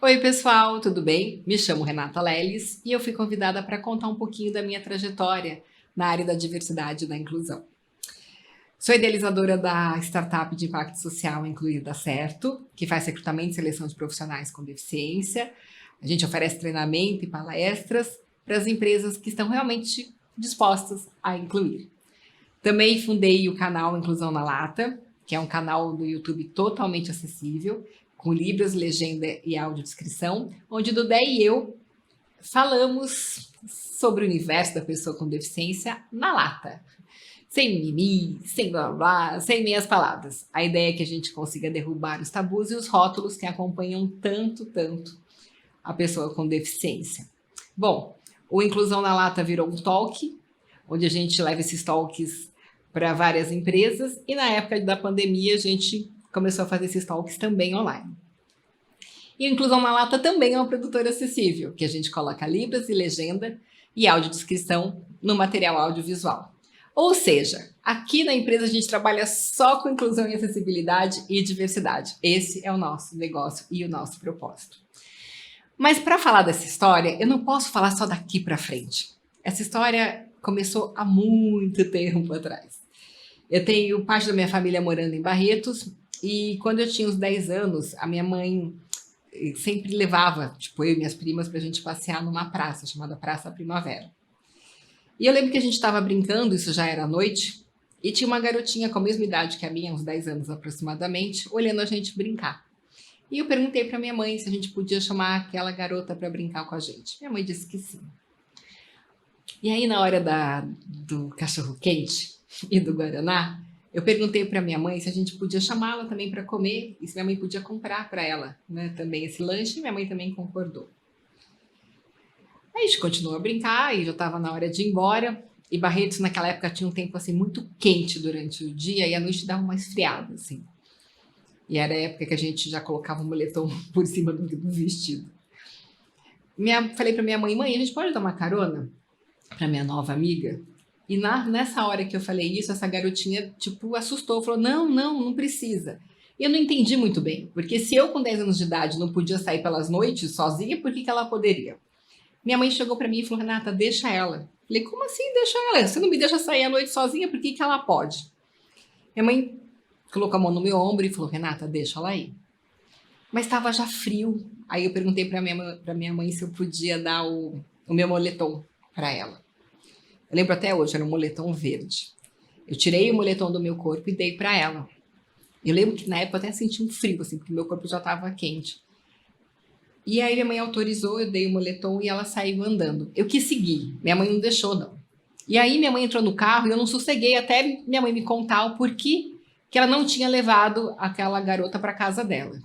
Oi, pessoal, tudo bem? Me chamo Renata Leles e eu fui convidada para contar um pouquinho da minha trajetória na área da diversidade e da inclusão. Sou idealizadora da startup de impacto social Incluir Dá Certo, que faz recrutamento e seleção de profissionais com deficiência. A gente oferece treinamento e palestras para as empresas que estão realmente dispostas a incluir. Também fundei o canal Inclusão na Lata, que é um canal do YouTube totalmente acessível, com libras, legenda e audiodescrição, onde Dudé e eu falamos sobre o universo da pessoa com deficiência na lata. Sem mimimi, sem blá blá, sem meias palavras. A ideia é que a gente consiga derrubar os tabus e os rótulos que acompanham tanto a pessoa com deficiência. Bom, o Inclusão na Lata virou um talk, onde a gente leva esses talks para várias empresas, e na época da pandemia a gente começou a fazer esses talks também online. E a Inclusão na Lata também é uma produtora acessível, que a gente coloca libras e legenda e audiodescrição no material audiovisual. Ou seja, aqui na empresa a gente trabalha só com inclusão e acessibilidade e diversidade. Esse é o nosso negócio e o nosso propósito. Mas para falar dessa história, eu não posso falar só daqui para frente. Essa história começou há muito tempo atrás. Eu tenho parte da minha família morando em Barretos e quando eu tinha uns 10 anos, a minha mãe sempre levava, eu e minhas primas, para a gente passear numa praça chamada Praça Primavera. E eu lembro que a gente estava brincando, isso já era à noite, e tinha uma garotinha com a mesma idade que a minha, uns 10 anos aproximadamente, olhando a gente brincar. E eu perguntei para minha mãe se a gente podia chamar aquela garota para brincar com a gente. Minha mãe disse que sim. E aí, na hora do cachorro-quente e do guaraná, eu perguntei para minha mãe se a gente podia chamá-la também para comer e se minha mãe podia comprar para ela, né, também esse lanche, e minha mãe também concordou. Aí a gente continuou a brincar e já estava na hora de ir embora. E Barretos, naquela época, tinha um tempo assim muito quente durante o dia e à noite dava uma esfriada, assim. E era a época que a gente já colocava um moletom por cima do vestido. Falei para minha mãe, a gente pode dar uma carona para minha nova amiga? E nessa hora que eu falei isso, essa garotinha, assustou, falou, não precisa. E eu não entendi muito bem, porque se eu com 10 anos de idade não podia sair pelas noites sozinha, por que ela poderia? Minha mãe chegou para mim e falou, Renata, deixa ela. Falei, como assim deixa ela? Você não me deixa sair à noite sozinha, por que ela pode? Minha mãe colocou a mão no meu ombro e falou, Renata, deixa ela ir. Mas estava já frio. Aí eu perguntei para minha mãe se eu podia dar o meu moletom para ela. Eu lembro até hoje, era um moletom verde. Eu tirei o moletom do meu corpo e dei para ela. Eu lembro que na época eu até senti um frio, assim, porque meu corpo já estava quente. E aí minha mãe autorizou, eu dei o moletom e ela saiu andando. Eu quis seguir, minha mãe não deixou, não. E aí minha mãe entrou no carro e eu não sosseguei até minha mãe me contar o porquê que ela não tinha levado aquela garota para casa dela.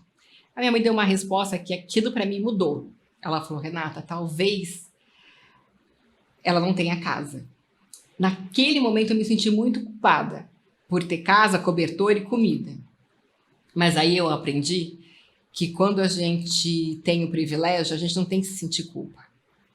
A minha mãe deu uma resposta que aquilo para mim mudou. Ela falou, Renata, talvez ela não tenha casa. Naquele momento eu me senti muito culpada por ter casa, cobertor e comida. Mas aí eu aprendi que quando a gente tem o privilégio, a gente não tem que se sentir culpa.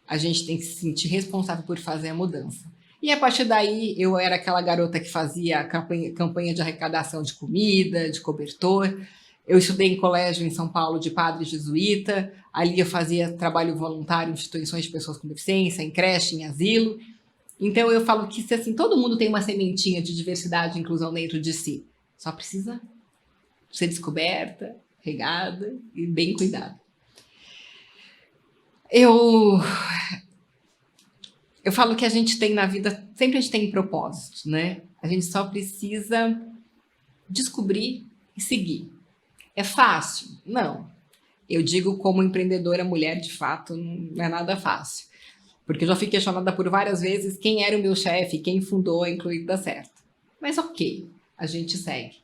A gente tem que se sentir responsável por fazer a mudança. E a partir daí, eu era aquela garota que fazia campanha de arrecadação de comida, de cobertor. Eu estudei em colégio em São Paulo de padre jesuíta. Ali eu fazia trabalho voluntário em instituições de pessoas com deficiência, em creche, em asilo. Então eu falo que se assim, todo mundo tem uma sementinha de diversidade e inclusão dentro de si, só precisa ser descoberta, regada e bem cuidada. Eu falo que a gente tem na vida, sempre a gente tem propósito, né? A gente só precisa descobrir e seguir. É fácil? Não. Eu digo como empreendedora mulher, de fato, não é nada fácil. Porque eu já fui questionada por várias vezes quem era o meu chefe, quem fundou a Incluir Dá Certo. Mas ok, a gente segue.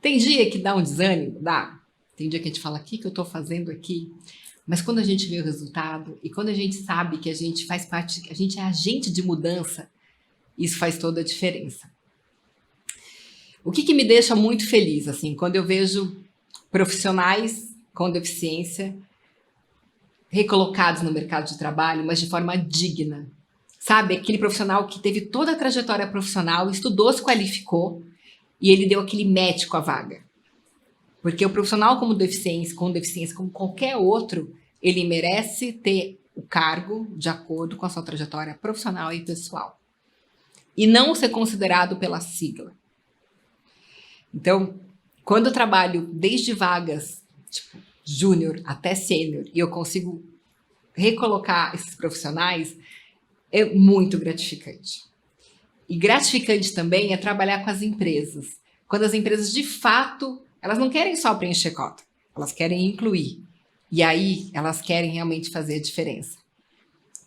Tem dia que dá um desânimo? Dá. Tem dia que a gente fala, o que eu estou fazendo aqui? Mas quando a gente vê o resultado e quando a gente sabe que a gente faz parte, que a gente é agente de mudança, isso faz toda a diferença. O que me deixa muito feliz, assim, quando eu vejo profissionais com deficiência recolocados no mercado de trabalho, mas de forma digna. Sabe, aquele profissional que teve toda a trajetória profissional, estudou, se qualificou e ele deu aquele match com a vaga. Porque o profissional com deficiência, como qualquer outro, ele merece ter o cargo de acordo com a sua trajetória profissional e pessoal. E não ser considerado pela sigla. Então, quando eu trabalho desde vagas, tipo, júnior até sênior, e eu consigo recolocar esses profissionais, é muito gratificante. E gratificante também é trabalhar com as empresas. Quando as empresas, de fato, elas não querem só preencher cota, elas querem incluir. E aí, elas querem realmente fazer a diferença.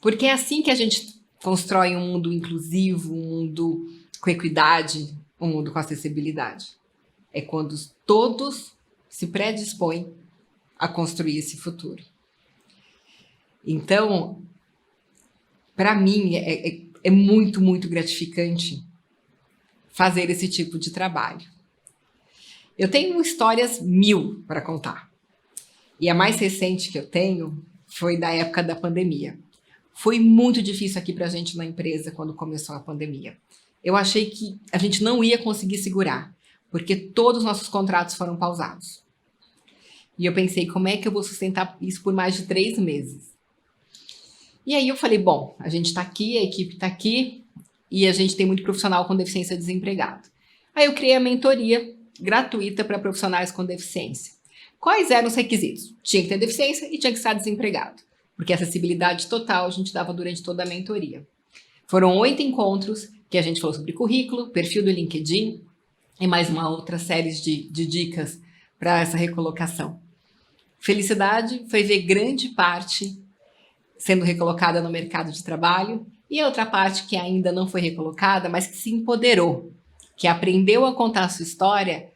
Porque é assim que a gente constrói um mundo inclusivo, um mundo com equidade, um mundo com acessibilidade. É quando todos se predispõem a construir esse futuro. Então, para mim, é muito, muito gratificante fazer esse tipo de trabalho. Eu tenho histórias 1000 para contar. E a mais recente que eu tenho foi da época da pandemia. Foi muito difícil aqui para a gente na empresa quando começou a pandemia. Eu achei que a gente não ia conseguir segurar, porque todos os nossos contratos foram pausados. E eu pensei, como é que eu vou sustentar isso por mais de 3 meses? E aí eu falei, bom, a gente está aqui, a equipe está aqui, e a gente tem muito profissional com deficiência desempregado. Aí eu criei a mentoria gratuita para profissionais com deficiência. Quais eram os requisitos? Tinha que ter deficiência e tinha que estar desempregado, porque a acessibilidade total a gente dava durante toda a mentoria. Foram 8 encontros que a gente falou sobre currículo, perfil do LinkedIn e mais uma outra série de dicas para essa recolocação. Felicidade foi ver grande parte sendo recolocada no mercado de trabalho e a outra parte que ainda não foi recolocada, mas que se empoderou, que aprendeu a contar a sua história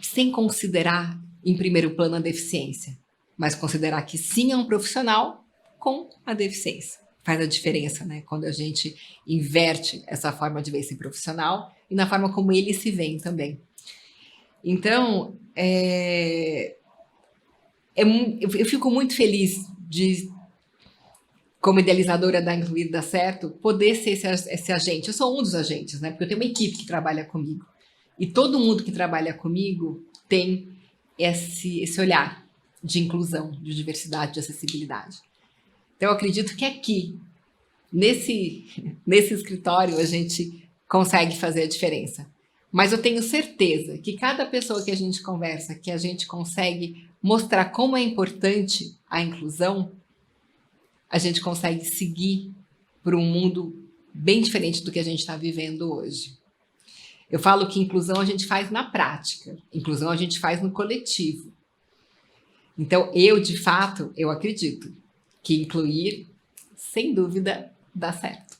sem considerar em primeiro plano a deficiência, mas considerar que sim é um profissional com a deficiência. Faz a diferença, né? Quando a gente inverte essa forma de ver esse profissional e na forma como ele se vê também. Então, eu fico muito feliz de, como idealizadora da Incluir Dá Certo, poder ser esse agente. Eu sou um dos agentes, né? Porque eu tenho uma equipe que trabalha comigo. E todo mundo que trabalha comigo tem esse olhar de inclusão, de diversidade, de acessibilidade. Então, eu acredito que aqui, nesse escritório, a gente consegue fazer a diferença. Mas eu tenho certeza que cada pessoa que a gente conversa, que a gente consegue mostrar como é importante a inclusão, a gente consegue seguir para um mundo bem diferente do que a gente está vivendo hoje. Eu falo que inclusão a gente faz na prática, inclusão a gente faz no coletivo. Então, de fato, eu acredito que incluir, sem dúvida, dá certo.